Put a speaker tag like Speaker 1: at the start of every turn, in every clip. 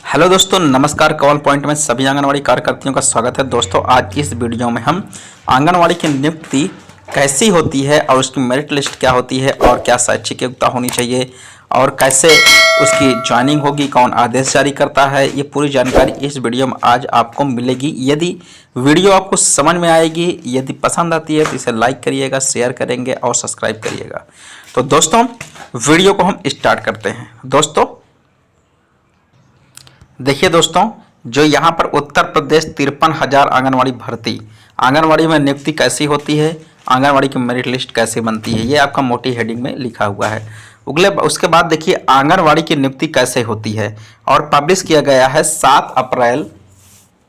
Speaker 1: Hello दोस्तों, नमस्कार। Call point में सभी आंगनवाड़ी कार्यकर्तियों का स्वागत है। दोस्तों, आज इस वीडियो में हम आंगनवाड़ी की नियुक्ति कैसी होती है और उसकी मेरिट लिस्ट क्या होती है और क्या शैक्षिक योग्यता होनी चाहिए और कैसे उसकी ज्वाइनिंग होगी, कौन आदेश जारी करता है, ये पूरी जानकारी इस वीडियो में आज आपको मिलेगी। यदि वीडियो आपको समझ में आएगी, यदि पसंद आती है तो इसे लाइक करिएगा, शेयर करेंगे और सब्सक्राइब करिएगा। तो दोस्तों, वीडियो को हम स्टार्ट करते हैं। दोस्तों देखिए दोस्तों, जो यहाँ पर उत्तर प्रदेश 53,000 आंगनवाड़ी भर्ती, आंगनवाड़ी में नियुक्ति कैसी होती है, आंगनवाड़ी की मेरिट लिस्ट कैसे बनती है, ये आपका मोटी हेडिंग में लिखा हुआ है। उसके बाद देखिए आंगनवाड़ी की नियुक्ति कैसे होती है और पब्लिश किया गया है 7 अप्रैल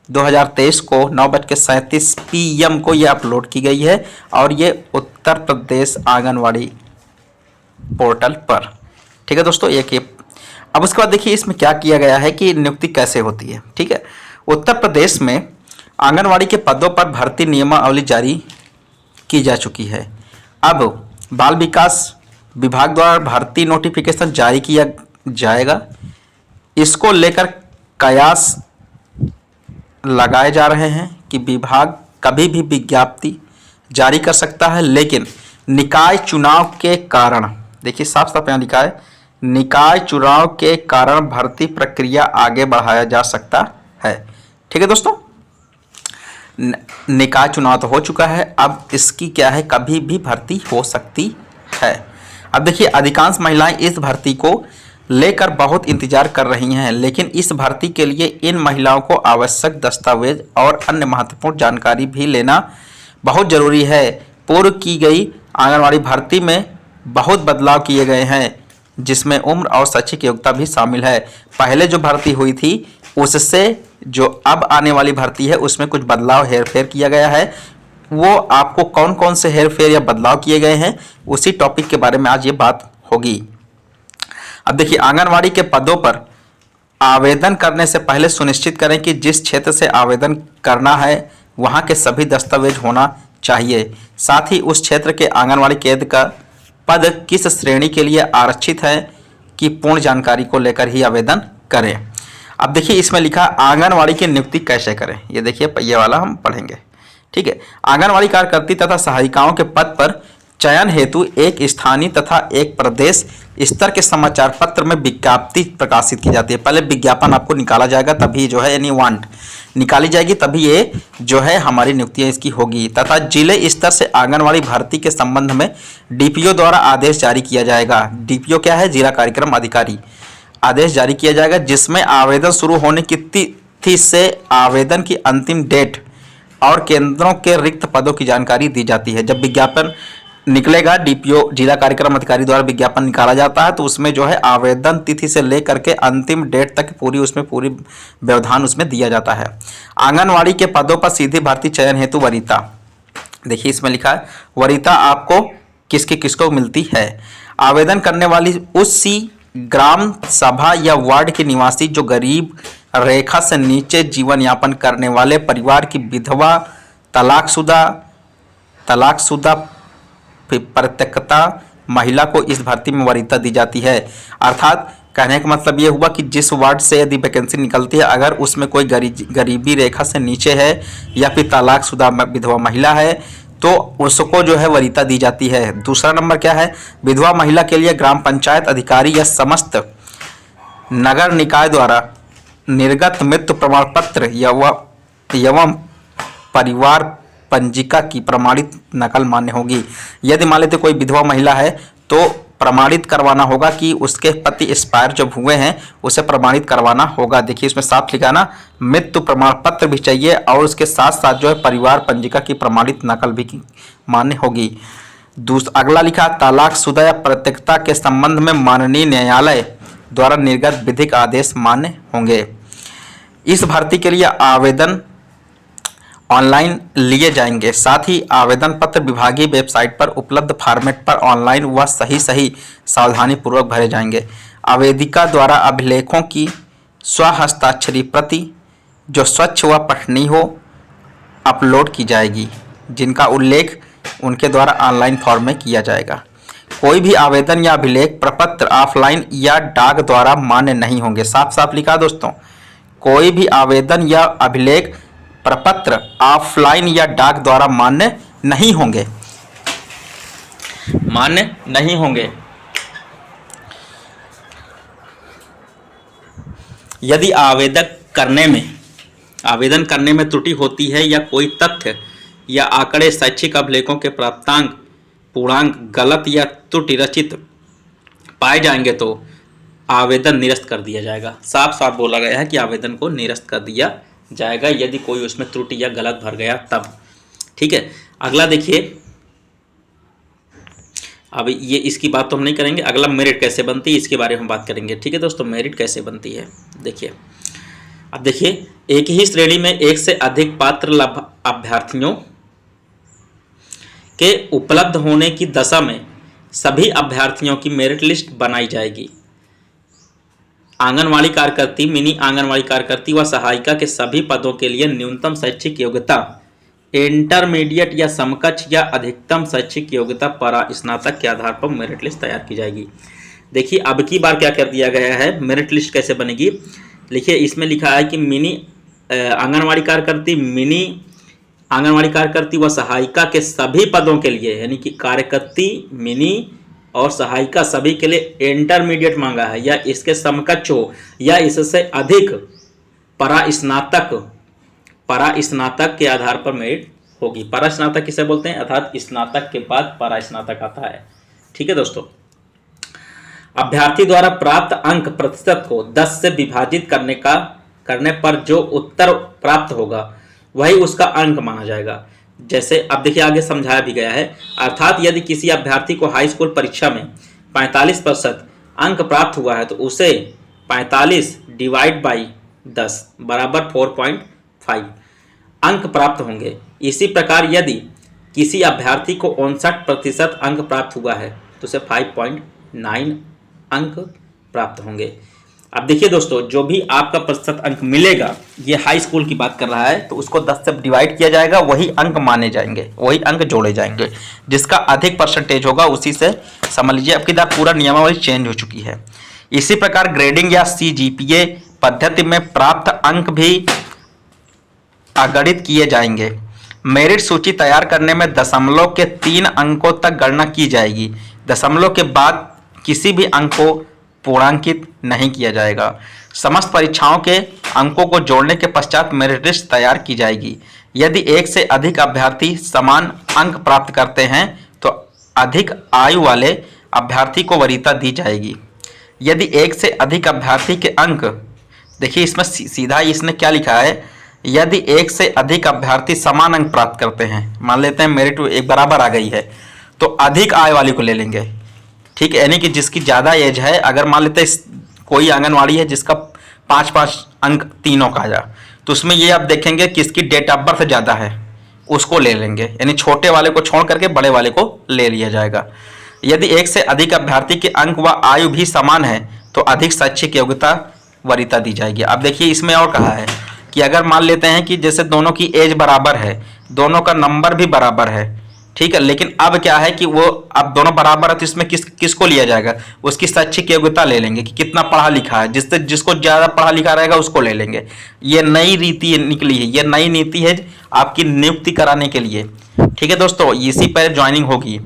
Speaker 1: 2023 को 9:37 PM को ये अपलोड की गई है और ये उत्तर प्रदेश आंगनवाड़ी पोर्टल पर। ठीक है दोस्तों, एक अब उसके बाद देखिए इसमें क्या किया गया है कि नियुक्ति कैसे होती है। ठीक है, उत्तर प्रदेश में आंगनवाड़ी के पदों पर भर्ती नियमावली जारी की जा चुकी है। अब बाल विकास विभाग द्वारा भर्ती नोटिफिकेशन जारी किया जाएगा। इसको लेकर कयास लगाए जा रहे हैं कि विभाग कभी भी विज्ञप्ति जारी कर सकता है, लेकिन निकाय चुनाव के कारण, देखिए साफ साफ यहाँ लिखा है, निकाय चुनाव के कारण भर्ती प्रक्रिया आगे बढ़ाया जा सकता है। ठीक है दोस्तों, निकाय चुनाव तो हो चुका है, अब इसकी क्या है, कभी भी भर्ती हो सकती है। अब देखिए अधिकांश महिलाएं इस भर्ती को लेकर बहुत इंतजार कर रही हैं, लेकिन इस भर्ती के लिए इन महिलाओं को आवश्यक दस्तावेज और अन्य महत्वपूर्ण जानकारी भी लेना बहुत जरूरी है। पूर्व की गई आंगनवाड़ी भर्ती में बहुत बदलाव किए गए हैं, जिसमें उम्र और शैक्षिक योग्यता भी शामिल है। पहले जो भर्ती हुई थी उससे जो अब आने वाली भर्ती है उसमें कुछ बदलाव हेरफेर किया गया है। वो आपको कौन कौन से हेरफेर या बदलाव किए गए हैं उसी टॉपिक के बारे में आज ये बात होगी। अब देखिए आंगनवाड़ी के पदों पर आवेदन करने से पहले सुनिश्चित करें कि जिस क्षेत्र से आवेदन करना है वहाँ के सभी दस्तावेज होना चाहिए। साथ ही उस क्षेत्र के आंगनवाड़ी केंद्र का पद किस श्रेणी के लिए आरक्षित है कि पूर्ण जानकारी को लेकर ही आवेदन करें। अब देखिए इसमें लिखा आंगनवाड़ी की नियुक्ति कैसे करें, ये देखिए ये वाला हम पढ़ेंगे। ठीक है, आंगनवाड़ी कार्यकर्ती तथा सहायिकाओं के पद पर चयन हेतु एक स्थानीय तथा एक प्रदेश स्तर के समाचार पत्र में विज्ञप्ति प्रकाशित की जाती है। पहले विज्ञापन आपको निकाला जाएगा, तभी जो है यानी वांट निकाली जाएगी, तभी ये जो है हमारी नियुक्तियां इसकी होगी। तथा जिले स्तर से आंगनवाड़ी भर्ती के संबंध में DPO द्वारा आदेश जारी किया जाएगा। DPO क्या है, जिला कार्यक्रम अधिकारी। आदेश जारी किया जाएगा जिसमें आवेदन शुरू होने की तिथि से आवेदन की अंतिम डेट और केंद्रों के रिक्त पदों की जानकारी दी जाती है। जब विज्ञापन निकलेगा, DPO जिला कार्यक्रम अधिकारी द्वारा विज्ञापन निकाला जाता है, तो उसमें जो है आवेदन तिथि से लेकर के अंतिम डेट तक पूरी व्यवधान उसमें दिया जाता है। आंगनवाड़ी के पदों पर सीधी भर्ती चयन हेतु वरीयता, देखिए इसमें लिखा है वरीयता आपको किसको मिलती है। आवेदन करने वाली उसी ग्राम सभा या वार्ड के निवासी जो गरीब रेखा से नीचे जीवन यापन करने वाले परिवार की विधवा, तलाकशुदा प्रत्येकता महिला को इस भर्ती में वरीयता दी जाती है। अर्थात कहने का मतलब ये हुआ कि जिस वार्ड से यदि वैकेंसी निकलती है, अगर उसमें कोई गरीबी रेखा से नीचे है या फिर तलाकशुदा विधवा महिला है तो उसको जो है वरीयता दी जाती है। दूसरा नंबर क्या है, विधवा महिला के लिए ग्राम पंचायत अधिकारी या समस्त नगर निकाय द्वारा निर्गत मृत्यु प्रमाण पत्र एवं परिवार पंजिका की प्रमाणित नकल मान्य होगी। यदि मान लेते कोई विधवा महिला है तो प्रमाणित करवाना होगा कि उसके पति एक्सपायर जब हुए हैं उसे प्रमाणित करवाना होगा। देखिए इसमें साफ लिखा ना, मृत्यु प्रमाण पत्र भी चाहिए और उसके साथ साथ जो है परिवार पंजिका की प्रमाणित नकल भी मान्य होगी। अगला लिखा तलाकशुदा या प्रत्येकता के संबंध में माननीय न्यायालय द्वारा निर्गत विधिक आदेश मान्य होंगे। इस भर्ती के लिए आवेदन ऑनलाइन लिए जाएंगे। साथ ही आवेदन पत्र विभागीय वेबसाइट पर उपलब्ध फॉर्मेट पर ऑनलाइन व सही सावधानी पूर्वक भरे जाएंगे। आवेदिका द्वारा अभिलेखों की स्वहस्ताक्षरी प्रति जो स्वच्छ व पठनीय हो अपलोड की जाएगी, जिनका उल्लेख उनके द्वारा ऑनलाइन फॉर्म में किया जाएगा। कोई भी आवेदन या अभिलेख प्रपत्र ऑफलाइन या डाक द्वारा मान्य नहीं होंगे। साफ साफ लिखा दोस्तों, कोई भी आवेदन या अभिलेख प्रपत्र ऑफलाइन या डाक द्वारा मान्य नहीं होंगे, मान्य नहीं होंगे। यदि आवेदन करने में त्रुटि होती है या कोई तथ्य या आंकड़े शैक्षिक अभिलेखों के प्राप्तांक पूर्णांक गलत या त्रुटि रचित पाए जाएंगे तो आवेदन निरस्त कर दिया जाएगा। साफ साफ बोला गया है कि आवेदन को निरस्त कर दिया जाएगा यदि कोई उसमें त्रुटि या गलत भर गया तब। ठीक है, अगला देखिए, अब ये इसकी बात तो हम नहीं करेंगे, अगला मेरिट कैसे बनती है इसके बारे में बात करेंगे। ठीक है दोस्तों, मेरिट कैसे बनती है देखिए। अब देखिए, एक ही श्रेणी में एक से अधिक पात्र अभ्यर्थियों के उपलब्ध होने की दशा में सभी अभ्यर्थियों की मेरिट लिस्ट बनाई जाएगी। आंगनवाड़ी कार्यकर्ती, मिनी आंगनवाड़ी कार्यकर्ती व सहायिका के सभी पदों के लिए न्यूनतम शैक्षिक योग्यता इंटरमीडिएट या समकक्ष या अधिकतम शैक्षिक योग्यता परा स्नातक के आधार पर मेरिट लिस्ट तैयार की जाएगी। देखिए, अब की बार क्या कर दिया गया है, मेरिट लिस्ट कैसे बनेगी। लिखिए, इसमें लिखा है कि मिनी आंगनवाड़ी कार्यकर्ती, मिनी आंगनवाड़ी कार्यकर्ती व सहायिका के सभी पदों के लिए, यानी कि कार्यकर्ती, मिनी और सहायिका सभी के लिए इंटरमीडिएट मांगा है या इसके समकक्ष हो या इससे अधिक परा स्नातक के आधार पर मेरिट होगी। परा स्नातक किसे बोलते हैं, अर्थात स्नातक के बाद परा स्नातक आता है। ठीक है दोस्तों, अभ्यर्थी द्वारा प्राप्त अंक प्रतिशत को 10 से विभाजित करने पर जो उत्तर प्राप्त होगा वही उसका अंक माना जाएगा। जैसे अब देखिए, आगे समझाया भी गया है, अर्थात यदि किसी अभ्यर्थी को हाई स्कूल परीक्षा में 45% अंक प्राप्त हुआ है तो उसे 45 डिवाइड बाई 10 बराबर 4.5 अंक प्राप्त होंगे। इसी प्रकार यदि किसी अभ्यर्थी को 59% अंक प्राप्त हुआ है तो उसे 5.9 अंक प्राप्त होंगे। अब देखिए दोस्तों, जो भी आपका प्रतिशत अंक मिलेगा, ये हाई स्कूल की बात कर रहा है, तो उसको 10 से डिवाइड किया जाएगा, वही अंक माने जाएंगे, वही अंक जोड़े जाएंगे। जिसका अधिक परसेंटेज होगा उसी से, समझ लीजिए अब की बार पूरा नियमावली चेंज हो चुकी है। इसी प्रकार ग्रेडिंग या CGPA पद्धति में प्राप्त अंक भी अगणित किए जाएंगे। मेरिट सूची तैयार करने में दशमलव के 3 अंकों तक गणना की जाएगी। दशमलव के बाद किसी भी अंक को पूर्णांकित नहीं किया जाएगा। समस्त परीक्षाओं के अंकों को जोड़ने के पश्चात मेरिट लिस्ट तैयार की जाएगी। यदि एक से अधिक अभ्यर्थी समान अंक प्राप्त करते हैं तो अधिक आयु वाले अभ्यर्थी को वरीयता दी जाएगी। यदि एक से अधिक अभ्यर्थी के अंक, देखिए इसमें सीधा इसने क्या लिखा है, यदि एक से अधिक अभ्यर्थी समान अंक प्राप्त करते हैं, मान लेते हैं मेरिट एक बराबर आ गई है, तो अधिक आय वाली को ले लेंगे। ठीक है, यानी कि जिसकी ज़्यादा एज है, अगर मान लेते हैं कोई आंगनवाड़ी है जिसका 5-5 अंक तीनों का आया, तो उसमें ये आप देखेंगे किसकी डेट ऑफ बर्थ ज़्यादा है उसको ले लेंगे, यानी छोटे वाले को छोड़ करके बड़े वाले को ले लिया जाएगा। यदि एक से अधिक अभ्यर्थी के अंक व आयु भी समान है तो अधिक शैक्षिक योग्यता वरीयता दी जाएगी। अब देखिए इसमें और कहा है कि अगर मान लेते हैं कि जैसे दोनों की एज बराबर है, दोनों का नंबर भी बराबर है, ठीक है, लेकिन अब क्या है कि वो अब दोनों बराबर है तो इसमें किसको लिया जाएगा, उसकी शैक्षिक योग्यता ले लेंगे कि कितना पढ़ा लिखा है, जिसको ज़्यादा पढ़ा लिखा रहेगा उसको ले लेंगे। ये नई रीति निकली है, ये नई नीति है आपकी नियुक्ति कराने के लिए। ठीक है दोस्तों, इसी पर ज्वाइनिंग होगी।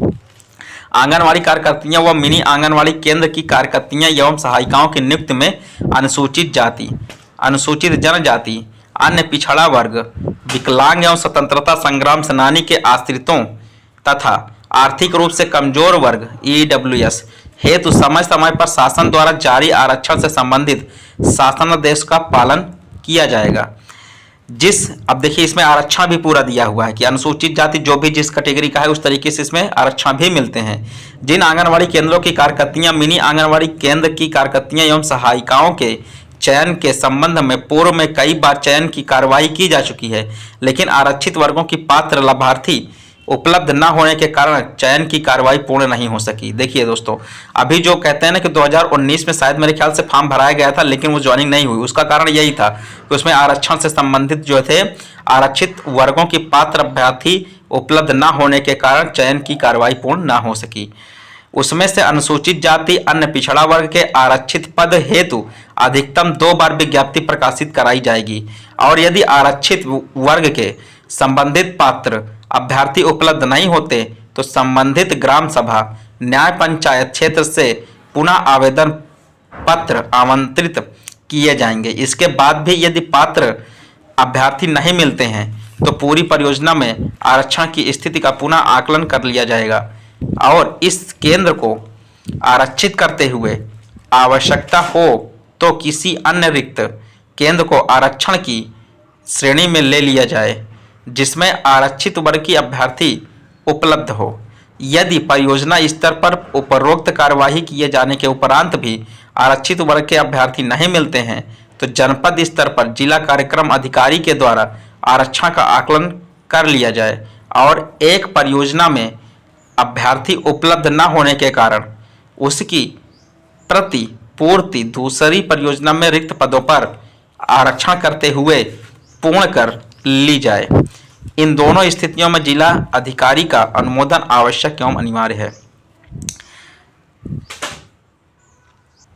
Speaker 1: आंगनवाड़ी कार्यकर्तियां व मिनी आंगनवाड़ी केंद्र की कार्यकर्तियां एवं सहायिकाओं की नियुक्ति में अनुसूचित जाति, अनुसूचित जनजाति, अन्य पिछड़ा वर्ग, विकलांग एवं स्वतंत्रता संग्राम सेनानी के आश्रितों तथा आर्थिक रूप से कमजोर वर्ग EWS हेतु समय समय पर शासन द्वारा जारी आरक्षण से संबंधित शासनादेश का पालन किया जाएगा। अब देखिए इसमें आरक्षण भी पूरा दिया हुआ है कि अनुसूचित जाति जो भी जिस कैटेगरी का है उस तरीके से इसमें आरक्षण भी मिलते हैं। जिन आंगनवाड़ी केंद्रों की कार्यकर्तियां मिनी आंगनवाड़ी केंद्र की कार्यकर्तियां एवं सहायिकाओं के चयन के संबंध में पूर्व में कई बार चयन की कार्रवाई की जा चुकी है, लेकिन आरक्षित वर्गों की पात्र लाभार्थी उपलब्ध न होने के कारण चयन की कार्रवाई पूर्ण नहीं हो सकी। देखिए दोस्तों, अभी जो कहते हैं ना कि 2019 में शायद मेरे ख्याल से फॉर्म भराया गया था लेकिन वो ज्वाइनिंग नहीं हुई, उसका कारण यही था कि उसमें आरक्षण से संबंधित जो थे आरक्षित वर्गों की पात्र अभ्यर्थी उपलब्ध न होने के कारण चयन की कार्रवाई पूर्ण न हो सकी। उसमें से अनुसूचित जाति अन्य पिछड़ा वर्ग के आरक्षित पद हेतु अधिकतम 2 बार विज्ञप्ति प्रकाशित कराई जाएगी और यदि आरक्षित वर्ग के संबंधित पात्र अभ्यर्थी उपलब्ध नहीं होते तो संबंधित ग्राम सभा न्याय पंचायत क्षेत्र से पुनः आवेदन पत्र आमंत्रित किए जाएंगे। इसके बाद भी यदि पात्र अभ्यर्थी नहीं मिलते हैं तो पूरी परियोजना में आरक्षण की स्थिति का पुनः आकलन कर लिया जाएगा और इस केंद्र को आरक्षित करते हुए आवश्यकता हो तो किसी अन्य रिक्त केंद्र को आरक्षण की श्रेणी में ले लिया जाए जिसमें आरक्षित वर्ग की अभ्यर्थी उपलब्ध हो। यदि परियोजना स्तर पर उपरोक्त कार्यवाही किए जाने के उपरांत भी आरक्षित वर्ग के अभ्यर्थी नहीं मिलते हैं तो जनपद स्तर पर जिला कार्यक्रम अधिकारी के द्वारा आरक्षण का आकलन कर लिया जाए और एक परियोजना में अभ्यर्थी उपलब्ध न होने के कारण उसकी प्रतिपूर्ति दूसरी परियोजना में रिक्त पदों पर आरक्षण करते हुए पूर्ण कर ली जाए। इन दोनों स्थितियों में जिला अधिकारी का अनुमोदन आवश्यक एवं अनिवार्य है।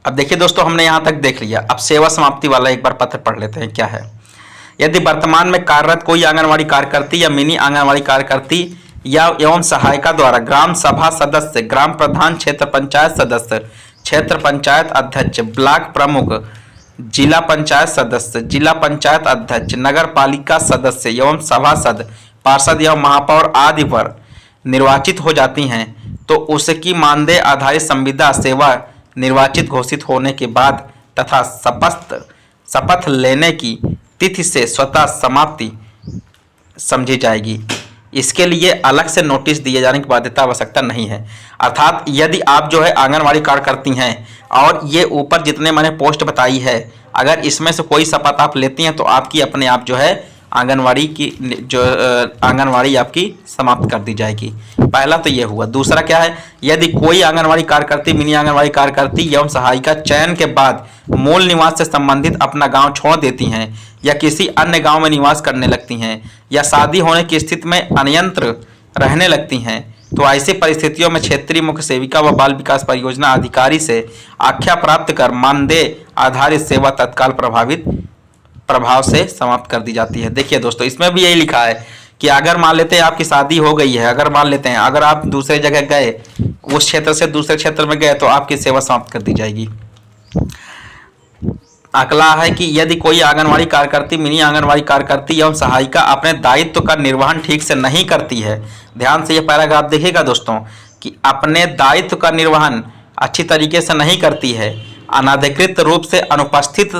Speaker 1: अब देखिए दोस्तों, हमने यहां तक देख लिया। अब सेवा समाप्ति वाला एक बार पत्र पढ़ लेते हैं क्या है। यदि वर्तमान में कार्यरत कोई आंगनवाड़ी कार्यकर्ती या मिनी आंगनवाड़ी कार्यकर्ती या एवं सहायिका द्वारा ग्राम सभा सदस्य, ग्राम प्रधान, क्षेत्र पंचायत सदस्य, क्षेत्र पंचायत अध्यक्ष, ब्लॉक प्रमुख, जिला पंचायत सदस्य, जिला पंचायत अध्यक्ष, नगर पालिका सदस्य एवं सभासद, पार्षद एवं महापौर आदि पर निर्वाचित हो जाती हैं तो उसकी मानदेय आधारित संविदा सेवा निर्वाचित घोषित होने के बाद तथा शपथ लेने की तिथि से स्वतः समाप्ति समझी जाएगी। इसके लिए अलग से नोटिस दिए जाने की बाध्यता आवश्यकता नहीं है। अर्थात यदि आप जो है आंगनवाड़ी कार्यकर्ती हैं और ये ऊपर जितने मैंने पोस्ट बताई है, अगर इसमें से कोई शपथ आप लेती हैं तो आपकी अपने आप जो है आंगनवाड़ी आपकी समाप्त कर दी जाएगी। पहला तो ये हुआ। दूसरा क्या है, यदि कोई आंगनवाड़ी कार्यकर्ती, मिनी आंगनवाड़ी कार्यकर्ती एवं सहायिका चयन के बाद मूल निवास से संबंधित अपना गांव छोड़ देती हैं या किसी अन्य गांव में निवास करने लगती हैं या शादी होने की स्थिति में अन्यत्र रहने लगती हैं तो ऐसी परिस्थितियों में क्षेत्रीय मुख्य सेविका व बाल विकास परियोजना अधिकारी से आख्या प्राप्त कर मानदेय आधारित सेवा तत्काल प्रभाव से समाप्त कर दी जाती है। देखिए दोस्तों, इसमें भी यही लिखा है कि अगर मान लेते हैं आपकी शादी हो गई है, अगर मान लेते हैं अगर आप दूसरे जगह गए, उस क्षेत्र से दूसरे क्षेत्र में गए तो आपकी सेवा समाप्त कर दी जाएगी। अगला है कि यदि कोई आंगनवाड़ी कार्यकर्ती, मिनी आंगनवाड़ी कार्यकर्ती एवं सहायिका अपने दायित्व का निर्वहन ठीक से नहीं करती है, ध्यान से यह पैराग्राफ देखिएगा दोस्तों, कि अपने दायित्व का निर्वहन अच्छी तरीके से नहीं करती है, अनधिकृत रूप से अनुपस्थित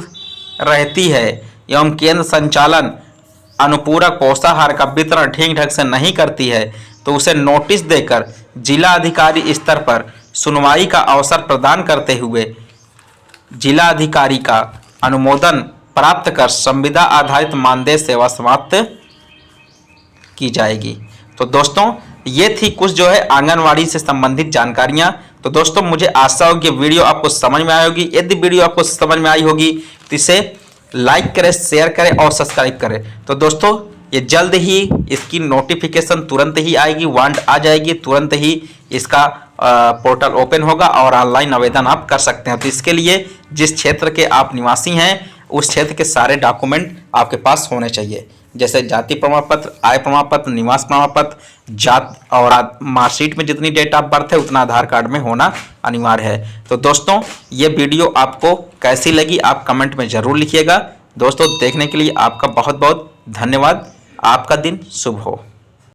Speaker 1: रहती है एवं केंद्र संचालन अनुपूरक पोषाहार का वितरण ठीक ढंग से नहीं करती है तो उसे नोटिस देकर जिला अधिकारी स्तर पर सुनवाई का अवसर प्रदान करते हुए जिला अधिकारी का अनुमोदन प्राप्त कर संविदा आधारित मानदेय सेवा समाप्त की जाएगी। तो दोस्तों, ये थी कुछ जो है आंगनवाड़ी से संबंधित जानकारियां। तो दोस्तों, मुझे आशा होगी वीडियो आपको समझ में आई होगी। यदि वीडियो आपको समझ में आई होगी तो इसे लाइक करें, शेयर करें और सब्सक्राइब करें। तो दोस्तों, ये जल्द ही इसकी नोटिफिकेशन तुरंत ही आएगी, वारंट आ जाएगी, तुरंत ही इसका पोर्टल ओपन होगा और ऑनलाइन आवेदन आप कर सकते हैं। तो इसके लिए जिस क्षेत्र के आप निवासी हैं उस क्षेत्र के सारे डॉक्यूमेंट आपके पास होने चाहिए, जैसे जाति प्रमाण पत्र, आय प्रमाण पत्र, निवास प्रमाण पत्र, जात और मार्कशीट में जितनी डेट ऑफ बर्थ है उतना आधार कार्ड में होना अनिवार्य है। तो दोस्तों, ये वीडियो आपको कैसी लगी आप कमेंट में ज़रूर लिखिएगा। दोस्तों, देखने के लिए आपका बहुत बहुत धन्यवाद। आपका दिन शुभ हो।